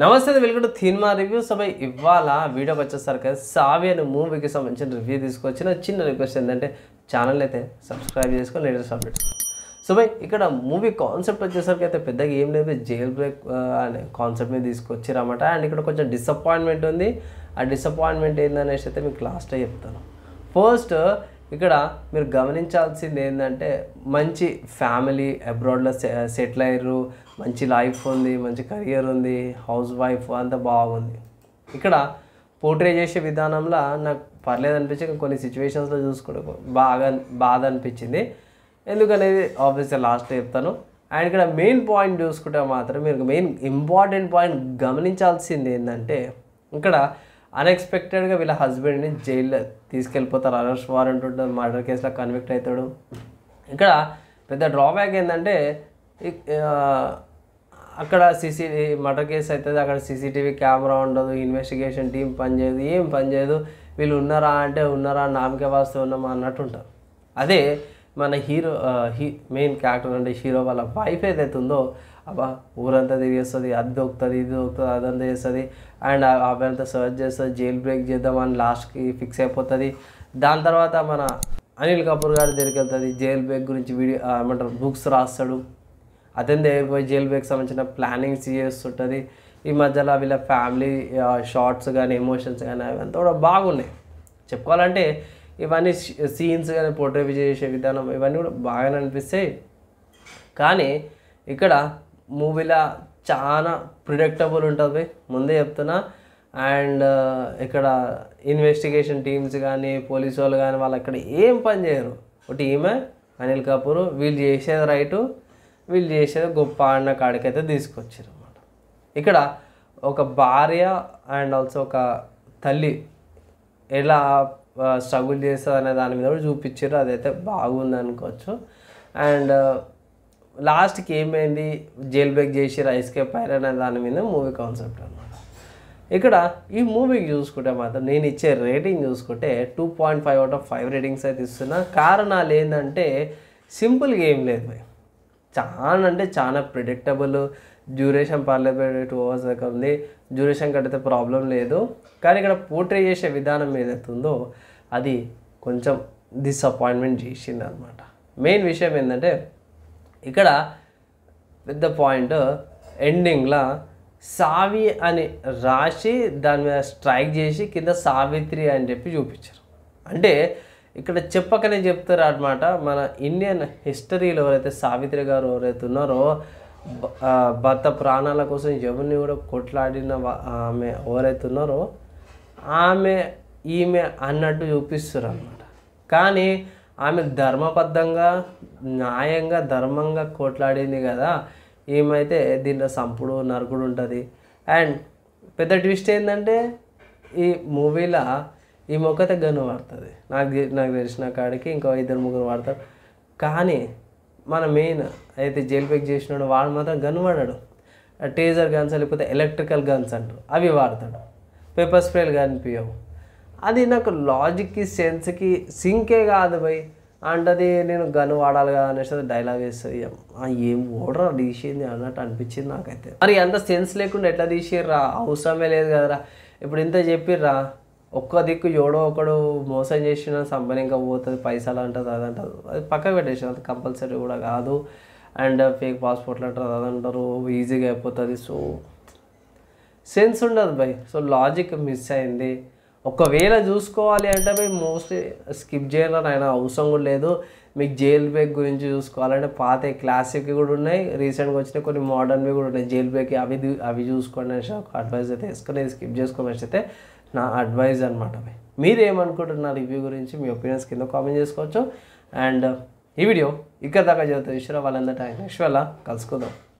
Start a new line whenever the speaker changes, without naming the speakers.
నమస్తే welcome to cinema review సభ ఇవాళ వీడియోకి వచ్చేసరికి సావి అనే మూవీకి సంబంధించిన రివ్యూ తీసుకొచ్చిన చిన్న రిక్వెస్ట్ ఏంటంటే ఛానల్ అయితే సబ్స్క్రైబ్ చేసుకొని లేటెస్ట్ అప్డేట్స్ సో బై ఇక్కడ మూవీ కాన్సెప్ట్ వచ్చేసరికి అయితే పెద్దగా ఏం లేదు జైల్ బ్రేక్ అనే కాన్సెప్ట్ మీద తీసుకొచ్చిరన్నమాట అండ్ ఇక్కడ కొంచెం డిసప్పాయింట్మెంట్ ఉంది ఆ డిసప్పాయింట్మెంట్ ఏందనేసి అయితే మీకు లాస్ట్లో చెప్తాను ఫస్ట్ ఇక్కడ మీరు గమనించాల్సింది ఏంటంటే మంచి ఫ్యామిలీ అబ్రాడ్లో సెటిల్ అయ్యారు మంచి లైఫ్ ఉంది మంచి కెరియర్ ఉంది హౌస్ వైఫ్ అంతా బాగుంది ఇక్కడ పోర్ట్రే చేసే విధానంలో నాకు పర్లేదు అనిపించి కొన్ని సిచ్యువేషన్స్లో చూసుకుంటే బాధ అనిపించింది ఎందుకనేది ఆబ్వియస్గా లాస్ట్లో చెప్తాను అండ్ ఇక్కడ మెయిన్ పాయింట్ చూసుకుంటే మాత్రం మీరు మెయిన్ ఇంపార్టెంట్ పాయింట్ గమనించాల్సింది ఏంటంటే ఇక్కడ అన్ఎక్స్పెక్టెడ్గా వీళ్ళ హస్బెండ్ని జైల్లో తీసుకెళ్ళిపోతారు అరెస్ట్ వారెంట్ ఉంటుంది మర్డర్ కేసులో కన్విక్ట్ అవుతాడు ఇక్కడ పెద్ద డ్రాబ్యాక్ ఏంటంటే అక్కడ మర్డర్ కేసు అవుతుంది అక్కడ సీసీటీవీ కెమెరా ఉండదు ఇన్వెస్టిగేషన్ టీం పనిచేయదు ఏం పనిచేయదు వీళ్ళు ఉన్నారా అంటే ఉన్నారా నామకే వాస్తు ఉన్నామా అన్నట్టు ఉంటారు అదే మన మెయిన్ క్యారెక్టర్ అంటే హీరో వాళ్ళ వైఫ్ ఏదైతే ఉందో అబ్బా ఊరంతా తిరిగేస్తుంది అది దొక్కుతుంది ఇది దొక్కుతుంది అదంతా చేస్తుంది అండ్ అబ్బాయిలంతా సర్చ్ చేస్తుంది జైల్ బ్రేక్ చేద్దామని లాస్ట్కి ఫిక్స్ అయిపోతుంది దాని తర్వాత మన అనిల్ కపూర్ గారి దగ్గరికి వెళ్తుంది జైల్ బ్రేక్ గురించి వీడియో ఏమంటారు బుక్స్ రాస్తాడు అతని దగ్గరికి పోయి జైల్ బ్రేక్ సంబంధించిన ప్లానింగ్స్ చేస్తుంటుంది ఈ మధ్యలో వీళ్ళ ఫ్యామిలీ షార్ట్స్ కానీ ఎమోషన్స్ కానీ అవంతా కూడా బాగున్నాయి చెప్పుకోవాలంటే ఇవన్నీ సీన్స్ కానీ పోర్ట్రే చేసే విధానం ఇవన్నీ కూడా బాగానే అనిపిస్తాయి కానీ ఇక్కడ మూవీలో చాలా ప్రిడిక్టబుల్ ఉంటుంది ముందే చెప్తున్నా అండ్ ఇక్కడ ఇన్వెస్టిగేషన్ టీమ్స్ కానీ పోలీసు వాళ్ళు కానీ వాళ్ళు అక్కడ ఏం పని చేయరు ఒకటి ఈమె అనిల్ కపూర్ వీళ్ళు చేసేది రైటు వీళ్ళు చేసేది గొప్ప అన్న కాడికైతే తీసుకొచ్చారు అన్నమాట ఇక్కడ ఒక భార్య అండ్ ఆల్సో ఒక తల్లి ఎలా స్ట్రగుల్ చేస్తుంది అనే దాని మీద కూడా చూపించారు అదైతే బాగుంది అనుకోవచ్చు అండ్ లాస్ట్కి ఏమైంది జైల్ బ్రేక్ చేసి ఎస్కేప్ అయ్యారు అనే దాని మీద మూవీ కాన్సెప్ట్ అనమాట ఇక్కడ ఈ మూవీకి చూసుకుంటే మాత్రం నేను ఇచ్చే రేటింగ్ చూసుకుంటే 2.5 అవుట్ ఆఫ్ 5 రేటింగ్స్ అయితే ఇస్తున్నా కారణాలు ఏంటంటే సింపుల్గా ఏం లేదు భయ్ చాలా అంటే చాలా ప్రిడిక్టబుల్ డ్యూరేషన్ పర్లేదు 2 hours దాకా ఉంది డ్యూరేషన్ కడితే ప్రాబ్లం లేదు కానీ ఇక్కడ పోర్ట్రే చేసే విధానం ఏదైతే ఉందో అది కొంచెం డిసప్పాయింట్మెంట్ చేసింది అనమాట మెయిన్ విషయం ఏంటంటే ఇక్కడ పెద్ద పాయింట్ ఎండింగ్లో సావి అని రాసి దాని మీద స్ట్రైక్ చేసి కింద సావిత్రి అని చెప్పి చూపించారు అంటే ఇక్కడ చెప్పకనే చెప్తారు అనమాట మన ఇండియన్ హిస్టరీలో ఎవరైతే సావిత్రి గారు ఎవరైతే ఉన్నారో భర్త ప్రాణాల కోసం ఎవరిని కూడా కొట్లాడిన ఆమె ఎవరైతే ఉన్నారో ఈమె అన్నట్టు చూపిస్తారు అనమాట కానీ ఆమె ధర్మబద్ధంగా న్యాయంగా ధర్మంగా కొట్లాడింది కదా ఏమైతే దీంట్లో సంపుడు నరకుడు ఉంటుంది అండ్ పెద్ద ట్విస్ట్ ఏంటంటే ఈ మూవీలో ఈ మొక్కతే గన్ను వాడుతుంది నాకు తెలిసిన కాడికి ఇంకో 2-3 వాడతారు కానీ మన మెయిన్ అయితే జైల్ బ్రేక్ చేసినాడు వాడు మాత్రం గన్ వాడాడు టేజర్ గన్స్ లేకపోతే ఎలక్ట్రికల్ గన్స్ అంటారు అవి వాడతాడు పేపర్ స్ప్రేలు కనిపించవు అది నాకు లాజిక్కి సెన్స్కి సింకే కాదు భయ్ అంటది నేను గన్ వాడాలి కదా అనేసి డైలాగ్ వేస్తుంది ఏం ఓడరా తీసింది అన్నట్టు అనిపించింది నాకైతే మరి అంత సెన్స్ లేకుండా ఎట్లా తీసిర్రా అవసరమే లేదు కదరా ఇప్పుడు ఇంత చెప్పిర్రా ఒక్క దిక్కు ఎవడో ఒకడు మోసం చేసిన సంపని ఇంకా పోతుంది పైసలు అంటుంది అదంటారు అది పక్కకు పెట్టేసి అది కంపల్సరీ కూడా కాదు అండ్ ఫేక్ పాస్పోర్ట్లు అంటారు అదంటారు ఈజీగా అయిపోతుంది సో సెన్స్ ఉండదు భయ్ సో లాజిక్ మిస్ అయింది ఒకవేళ చూసుకోవాలి అంటే భయ్ మోస్ట్లీ స్కిప్ చేయాలని ఆయన అవసరం కూడా లేదు మీకు జైల్ బ్రేక్ గురించి చూసుకోవాలంటే పాత క్లాసిక్ కూడా ఉన్నాయి రీసెంట్గా వచ్చిన కొన్ని మోడర్న్వి కూడా ఉన్నాయి జైల్ బ్రేక్ అవి చూసుకోండి అనేసి ఒక అడ్వైజ్ అయితే వేసుకొని స్కిప్ చేసుకొని అయితే నా అడ్వైజ్ అనమాట భయ్ మీరు ఏమనుకుంటున్నారు రివ్యూ గురించి మీ ఒపీనియన్స్ కింద కామెంట్ చేసుకోవచ్చు అండ్ ఈ వీడియో ఇక్కడ దాకా చదువుతుంది ఇష్టం వాళ్ళందరూ నెక్స్ట్ వేళ కలుసుకుందాం